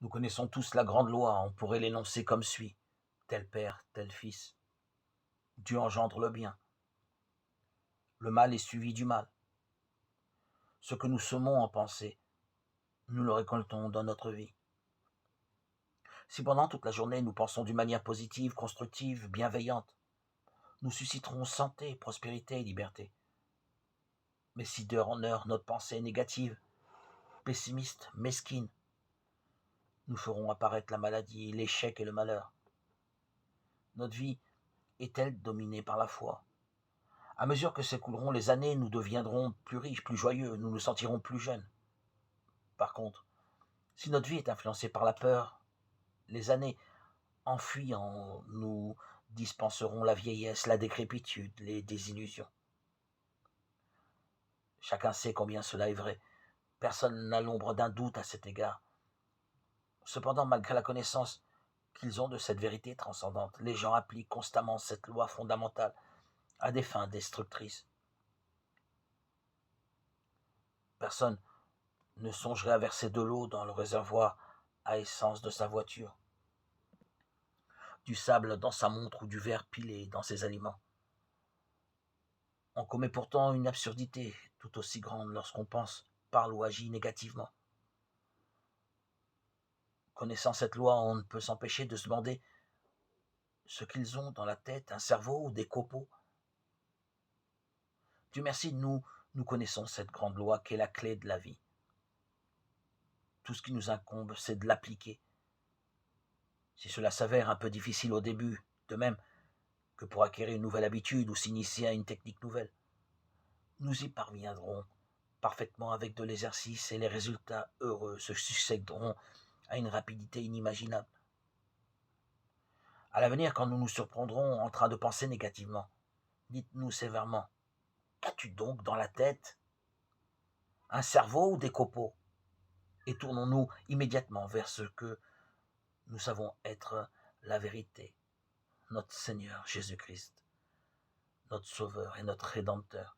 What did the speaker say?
Nous connaissons tous la grande loi, on pourrait l'énoncer comme suit. Tel père, tel fils. Dieu engendre le bien. Le mal est suivi du mal. Ce que nous semons en pensée, nous le récoltons dans notre vie. Si pendant toute la journée nous pensons d'une manière positive, constructive, bienveillante, nous susciterons santé, prospérité et liberté. Mais si d'heure en heure notre pensée est négative, pessimiste, mesquine, nous ferons apparaître la maladie, l'échec et le malheur. Notre vie est-elle dominée par la foi? À mesure que s'écouleront les années, nous deviendrons plus riches, plus joyeux, nous nous sentirons plus jeunes. Par contre, si notre vie est influencée par la peur, les années enfuies en nous dispenseront la vieillesse, la décrépitude, les désillusions. Chacun sait combien cela est vrai. Personne n'a l'ombre d'un doute à cet égard. Cependant, malgré la connaissance qu'ils ont de cette vérité transcendante, les gens appliquent constamment cette loi fondamentale à des fins destructrices. Personne ne songerait à verser de l'eau dans le réservoir à essence de sa voiture, du sable dans sa montre ou du verre pilé dans ses aliments. On commet pourtant une absurdité tout aussi grande lorsqu'on pense, parle ou agit négativement. Connaissant cette loi, on ne peut s'empêcher de se demander ce qu'ils ont dans la tête, un cerveau ou des copeaux. Dieu merci, nous connaissons cette grande loi qui est la clé de la vie. Tout ce qui nous incombe, c'est de l'appliquer. Si cela s'avère un peu difficile au début, de même que pour acquérir une nouvelle habitude ou s'initier à une technique nouvelle, nous y parviendrons parfaitement avec de l'exercice et les résultats heureux se succéderont à une rapidité inimaginable. À l'avenir, quand nous nous surprendrons en train de penser négativement, dites-nous sévèrement, qu'as-tu donc dans la tête? Un cerveau ou des copeaux? Et tournons-nous immédiatement vers ce que nous savons être la vérité, notre Seigneur Jésus-Christ, notre Sauveur et notre Rédempteur.